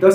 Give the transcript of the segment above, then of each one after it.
10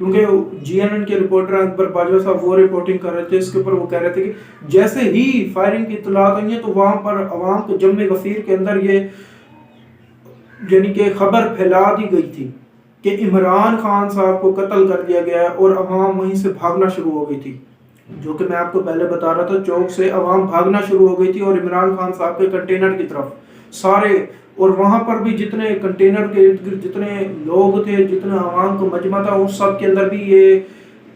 کیونکہ GNN کے reporter اکبر باجوہ صاحب وہ رپورٹنگ کر رہے تھے، اس کے اوپر وہ کہہ رہے تھے کہ جیسے ہی فائرنگ کی اطلاعات آئی ہیں تو وہاں پر عوام کو جمع غفیر کے اندر یہ یعنی کہ خبر پھیلا دی گئی تھی کہ عمران خان صاحب کو قتل کر دیا گیا ہے، اور عوام وہیں سے بھاگنا شروع ہو گئی تھی، جو کہ میں آپ کو پہلے بتا رہا تھا، چوک سے عوام بھاگنا شروع ہو گئی تھی اور عمران خان صاحب کے کنٹینر کی طرف سارے، اور وہاں پر بھی جتنے کنٹینر کے ارد گرد جتنے لوگ تھے، جتنے عوام کو مجمع تھا، اس سب کے اندر بھی یہ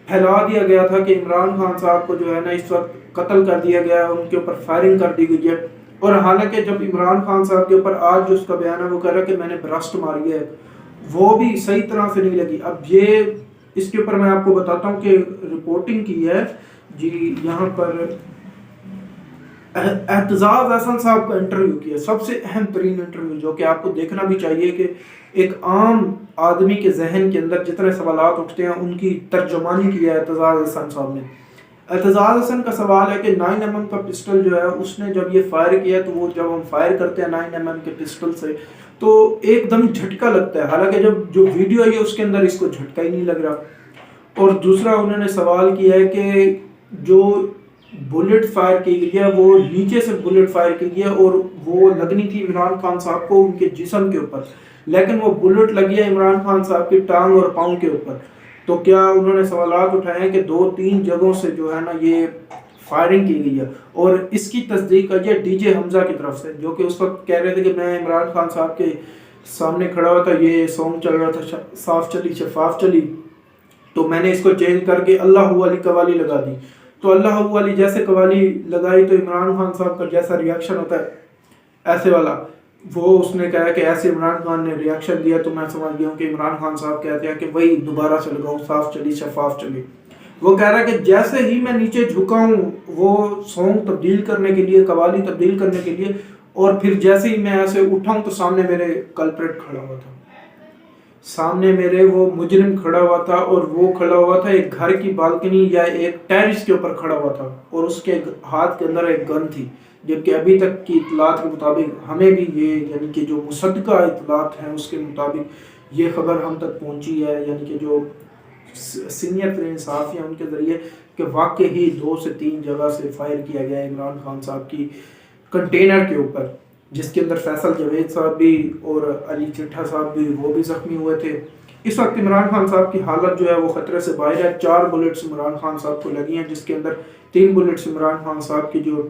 پھیلا دیا گیا تھا کہ عمران خان صاحب کو جو ہے نا اس وقت قتل کر دیا گیا ہے، ان کے اوپر فائرنگ کر دی گئی ہے۔ اور حالانکہ جب عمران خان صاحب کے اوپر آج جو اس کا بیان ہے وہ کہہ رہا ہے کہ میں نے برسٹ ماری ہے، وہ بھی صحیح طرح سے نہیں لگی۔ اب یہ اس کے اوپر میں آپ کو بتاتا ہوں کہ رپورٹنگ کی ہے جی، یہاں پر اعتزاز احسن صاحب کا انٹرویو کیا، سب سے اہم ترین انٹرویو، جو کہ آپ کو دیکھنا بھی چاہیے کہ ایک عام آدمی کے ذہن کے اندر جتنے سوالات اٹھتے ہیں ان کی ترجمانی کی ہے اعتزاز احسن صاحب نے۔ اعتزاز احسن کا سوال ہے کہ 9mm کا پسٹل جو ہے اس نے جب یہ فائر کیا تو وہ جب ہم فائر کرتے ہیں 9mm کے پسٹل سے تو ایک دم جھٹکا لگتا ہے، حالانکہ جب جو ویڈیو ہے اس کے اندر اس کو جھٹکا ہی نہیں لگ رہا۔ اور دوسرا انہوں نے سوال کیا ہے کہ جو بلٹ فائر کی گئی ہے وہ نیچے سے بلٹ فائر کی گئی ہے اور وہ لگنی تھی عمران خان صاحب کو ان کے جسم کے اوپر، لیکن وہ بلٹ لگی ہے عمران خان صاحب کی ٹانگ اور پاؤں کے اوپر۔ تو کیا انہوں نے سوالات اٹھائے ہیں کہ 2-3 جگہوں سے جو ہے نا یہ فائرنگ کی گئی ہے، اور اس کی تصدیق ہے ڈی جے حمزہ کی طرف سے، جو کہ اس وقت کہہ رہے تھے کہ میں عمران خان صاحب کے سامنے کھڑا ہوا تھا، یہ سانگ چل رہا تھا صاف چلی شفاف چلی، تو میں نے اس کو چینج کر کے اللہ علی قوالی لگا دی۔ تو اللہ علی جیسے قوالی لگائی تو عمران خان صاحب کا جیسا ریاکشن ہوتا ہے ایسے والا، وہ اس نے کہا کہ ایسے عمران خان نے ریاکشن دیا، تو میں سمجھ گیا ہوں کہ عمران خان صاحب کہتے ہیں کہ وہی دوبارہ سے لگاؤں صاف چلی شفاف چلی۔ وہ کہہ رہا ہے کہ جیسے ہی میں نیچے جھکا ہوں وہ سانگ تبدیل کرنے کے لیے، قوالی تبدیل کرنے کے لیے، اور پھر جیسے ہی میں ایسے اٹھاؤں تو سامنے میرے کلپریٹ کھڑا ہوا تھا، سامنے میرے وہ مجرم کھڑا ہوا تھا، اور وہ کھڑا ہوا تھا ایک گھر کی بالکنی یا ایک ٹیرس کے اوپر کھڑا ہوا تھا، اور اس کے ہاتھ کے اندر ایک گن تھی، جبکہ ابھی تک کی اطلاعات کے مطابق ہمیں بھی یہ یعنی کہ جو مصدقہ اطلاعات ہیں اس کے مطابق یہ خبر ہم تک پہنچی ہے، یعنی کہ جو سینئر ترین صحافی ہیں ان کے ذریعے، کہ واقعی ہی 2 سے 3 جگہ سے فائر کیا گیا ہے عمران خان صاحب کی کنٹینر کے اوپر، جس کے اندر فیصل جاوید صاحب بھی اور علی چٹھا صاحب بھی وہ بھی زخمی ہوئے تھے۔ اس وقت عمران خان صاحب کی حالت جو ہے وہ خطرے سے باہر ہے۔ 4 بلٹس عمران خان صاحب کو لگی ہیں، جس کے اندر 3 بلٹس عمران خان صاحب کی جو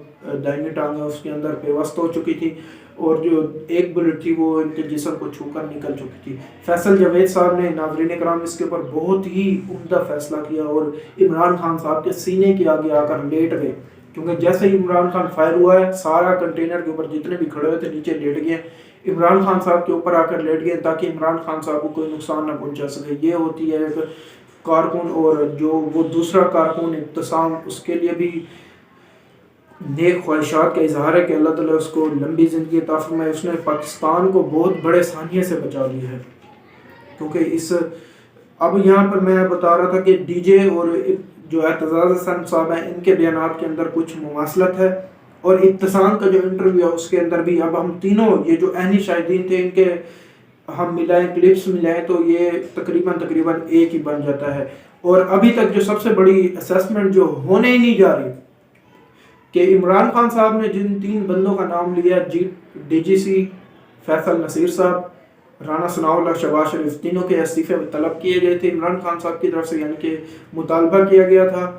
دائیں ٹانگ ہے اس کے اندر پیوست ہو چکی تھی، اور جو 1 بلٹ تھی وہ ان کے جسم کو چھو کر نکل چکی تھی۔ فیصل جاوید صاحب نے، ناظرین کرام، اس کے اوپر بہت ہی عمدہ فیصلہ کیا اور عمران خان صاحب کے سینے کے آگے آ کر لیٹ گئے، کیونکہ جیسے ہی عمران خان فائر ہوا ہے سارا کنٹینر کے اوپر جتنے بھی کھڑے ہوئے تھے نیچے لیٹ گئے، عمران خان صاحب کے اوپر آ کر لیٹ گئے تاکہ عمران خان صاحب کو کوئی نقصان نہ پہنچا سکے۔ یہ ہوتی ہے ایک کارکن، اور جو وہ دوسرا کارکن ابتسام، اس کے لیے بھی نیک خواہشات کا اظہار ہے کہ اللہ تعالیٰ اس کو لمبی زندگی عطا فرمائے۔ اس نے پاکستان کو بہت بڑے سانحے سے بچا لیا ہے، کیونکہ اب یہاں پر میں بتا رہا تھا کہ ڈی جے اور جو اعتزاز احسن صاحب ہیں ان کے بیانات کے اندر کچھ مماثلت ہے، اور ابتسام کا جو انٹرویو ہے اس کے اندر بھی، اب ہم تینوں یہ جو عینی شاہدین تھے ان کے ہم ملائیں، کلپس ملائیں تو یہ تقریباً ایک ہی بن جاتا ہے۔ اور ابھی تک جو سب سے بڑی اسیسمنٹ جو ہونے ہی نہیں جا رہی کہ عمران خان صاحب نے جن 3 بندوں کا نام لیا، ڈی جی سی فیصل نصیر صاحب، رانا ثناء اللہ، شہباز شریف، تینوں کے استعفے طلب کیے گئے تھے عمران خان صاحب کی طرف سے، یعنی کہ مطالبہ کیا گیا تھا،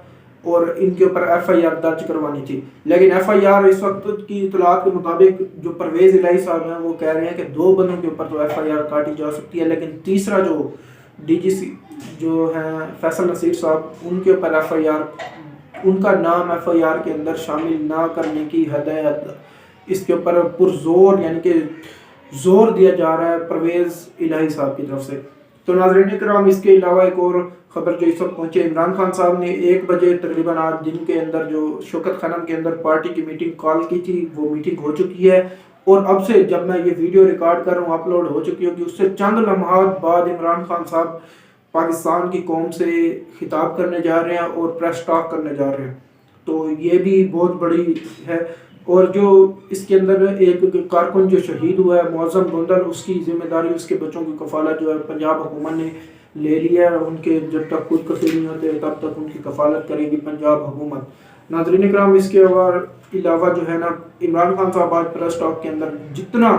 اور ان کے اوپر ایف آئی آر درج کروانی تھی۔ لیکن ایف آئی آر اس وقت کی اطلاعات کے مطابق جو پرویز الہی صاحب ہیں وہ کہہ رہے ہیں کہ 2 بندوں کے اوپر تو ایف آئی آر کاٹی جا سکتی ہے، لیکن تیسرا جو ڈی جی سی جو ہیں فیصل نصیر صاحب، ان کے اوپر ایف آئی آر، ان کا نام ایف آئی آر کے اندر شامل نہ کرنے کی ہدایت اس کے اوپر پرزور یعنی کہ زور دیا جا رہا ہے پرویز الہی صاحب کی طرف سے۔ تو ناظرین کرام، اس کے علاوہ ایک اور خبر جو اس وقت پہنچے، عمران خان صاحب نے 1 بجے تقریباً آج دن کے اندر جو شوکت خانم کے اندر پارٹی کی میٹنگ کال کی تھی، وہ میٹنگ ہو چکی ہے، اور اب سے جب میں یہ ویڈیو ریکارڈ کر رہا ہوں اپلوڈ ہو چکی ہوگی، اس سے چند لمحات بعد عمران خان صاحب پاکستان کی قوم سے خطاب کرنے جا رہے ہیں اور پریس ٹاک کرنے جا رہے ہیں، تو یہ بھی بہت بڑی ہے۔ اور جو اس کے اندر ایک کارکن جو شہید ہوا ہے معظم بندر، اس کی ذمہ داری، اس کے بچوں کی کفالت جو ہے پنجاب حکومت نے لے لیا ہے، ان کے جب تک خود کفیل نہیں ہوتے تب تک ان کی کفالت کرے گی پنجاب حکومت۔ ناظرین اکرام، اس کے علاوہ جو ہے نا، عمران خان صاحب آج پریس ٹاک کے اندر جتنا،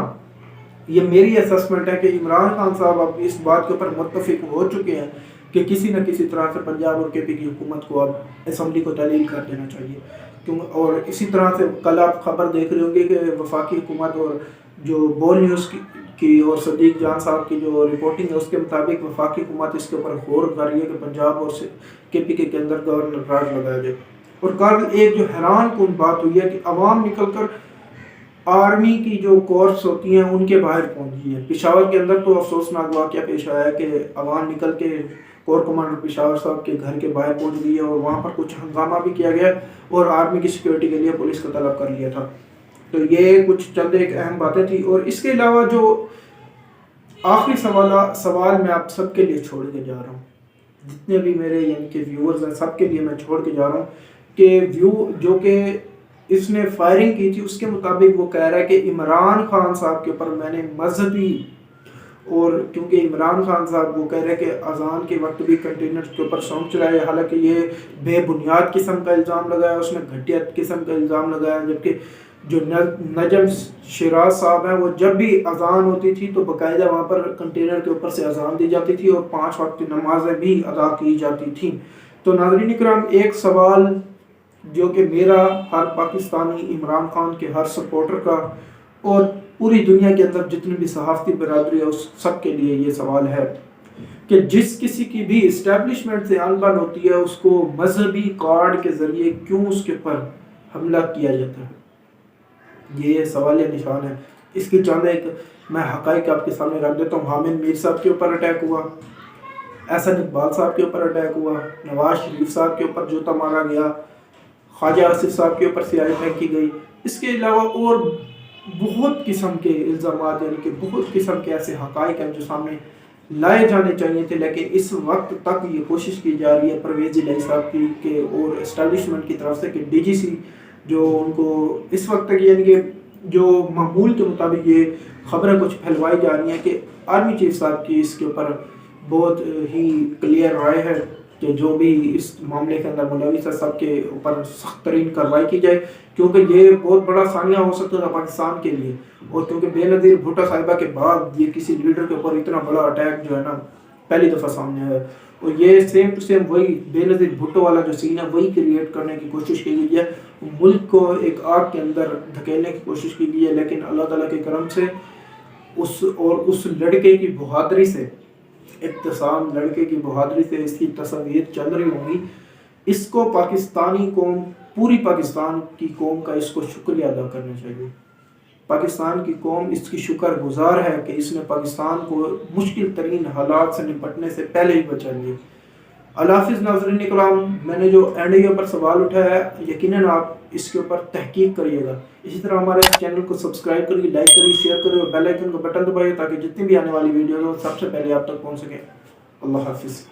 یہ میری اسسمنٹ ہے کہ عمران خان صاحب اب اس بات کے اوپر متفق ہو چکے ہیں کہ کسی نہ کسی طرح سے پنجاب اور کے پی کی حکومت کو اب اسمبلی کو تعلیل کر دینا چاہیے۔ اور اسی طرح سے کل آپ خبر دیکھ رہے ہوں گے کہ وفاقی حکومت اور جو بول نیوز کی اور صدیق جان صاحب کی جو رپورٹنگ ہے اس کے مطابق وفاقی حکومت اس کے اوپر غور کر رہی ہے کہ پنجاب اور کے پی کے اندر گورنر راج لگایا جائے۔ اور کل ایک جو حیران کن بات ہوئی ہے کہ عوام نکل کر آرمی کی جو کورس ہوتی ہیں ان کے باہر پہنچی ہے۔ پشاور کے اندر تو افسوسناک واقعہ پیش آیا ہے کہ عوام نکل کے کور کمانڈر پشاور صاحب کے گھر کے باہر پہنچ گئی ہے اور وہاں پر کچھ ہنگامہ بھی کیا گیا اور آرمی کی سیکورٹی کے لیے پولیس کو طلب کر لیا تھا۔ تو یہ کچھ چند ایک اہم باتیں تھیں۔ اور اس کے علاوہ جو آخری سوال میں آپ سب کے لیے چھوڑ کے جا رہا ہوں، جتنے بھی میرے یعنی کہ ویورز ہیں سب کے لیے میں چھوڑ کے جا رہا ہوں کہ جو کہ اس نے فائرنگ کی تھی اس کے مطابق وہ کہہ رہا ہے کہ عمران خان صاحب کے اوپر میں نے مذہبی، اور کیونکہ عمران خان صاحب وہ کہہ رہے کہ اذان کے وقت بھی کنٹینر کے اوپر سونگ چلائے، حالانکہ یہ بے بنیاد قسم کا الزام لگایا، اس نے گھٹیا قسم کا الزام لگایا، جبکہ جو نجم شیراز صاحب ہیں وہ جب بھی اذان ہوتی تھی تو باقاعدہ وہاں پر کنٹینر کے اوپر سے اذان دی جاتی تھی اور 5 وقت نمازیں بھی ادا کی جاتی تھیں۔ تو ناظرین کرام، ایک سوال جو کہ میرا، ہر پاکستانی، عمران خان کے ہر سپورٹر کا اور پوری دنیا کے اندر جتنی بھی صحافتی برادری ہے اس سب کے لیے یہ سوال ہے کہ جس کسی کی بھی اسٹیبلشمنٹ سے انبن ہوتی ہے اس کو مذہبی کارڈ کے ذریعے کیوں اس کے پر حملہ کیا جاتا ہے؟ یہ سوالیہ نشان ہے۔ اس کی چند ایک میں حقائق آپ کے سامنے رکھ دیتا ہوں۔ حامد میر صاحب کے اوپر اٹیک ہوا، احسن اقبال صاحب کے اوپر اٹیک ہوا، نواز شریف صاحب کے اوپر جوتا مارا گیا، خواجہ آصف صاحب کے اوپر سیاہی پھینکی گئی۔ اس کے علاوہ اور بہت قسم کے الزامات، یعنی کہ بہت قسم کے ایسے حقائق ہیں جو سامنے لائے جانے چاہیے تھے، لیکن اس وقت تک یہ کوشش کی جا رہی ہے پرویز الہی صاحب کی کہ اور اسٹیبلشمنٹ کی طرف سے کہ ڈی جی سی جو ان کو اس وقت تک، یعنی کہ جو معمول کے مطابق یہ خبریں کچھ پھیلوائی جا رہی ہیں کہ آرمی چیف صاحب کی اس کے اوپر بہت ہی کلیئر رائے ہے کہ جو بھی اس معاملے کے اندر ملوث ہے سب کے اوپر سخت ترین کارروائی کی جائے، کیونکہ یہ بہت بڑا ثانیہ ہو سکتا تھا پاکستان کے لیے، اور کیونکہ بے نظیر بھٹو صاحبہ کے بعد یہ کسی لیڈر کے اوپر اتنا بڑا اٹیک جو ہے نا پہلی دفعہ سامنے آیا، اور یہ سیم ٹو سیم وہی بے نظیر بھٹو والا جو سین ہے وہی کریٹ کرنے کی کوشش کی گئی ہے، ملک کو ایک آگ کے اندر دھکیلنے کی کوشش کی گئی ہے، لیکن اللہ تعالیٰ کے کرم سے اس لڑکے کی بہادری سے، ابتسام لڑکے کی بہادری سے اس کی تصاویر چل رہی ہوں گی، اس کو پاکستانی قوم، پوری پاکستان کی قوم کا اس کو شکریہ ادا کرنا چاہیے۔ پاکستان کی قوم اس کی شکر گزار ہے کہ اس نے پاکستان کو مشکل ترین حالات سے نپٹنے سے پہلے ہی بچا لیا۔ اللہ حافظ ناظرین اکرام، میں نے جو این ڈی اے پر سوال اٹھایا ہے یقیناً آپ اس کے اوپر تحقیق کریے گا، اسی طرح ہمارے چینل کو سبسکرائب کریے، لائک کریے، شیئر کریے اور بیل آئیکن کو بٹن دبائیے تاکہ جتنی بھی آنے والی ویڈیوز ہوں سب سے پہلے آپ تک پہنچ سکیں۔ اللہ حافظ۔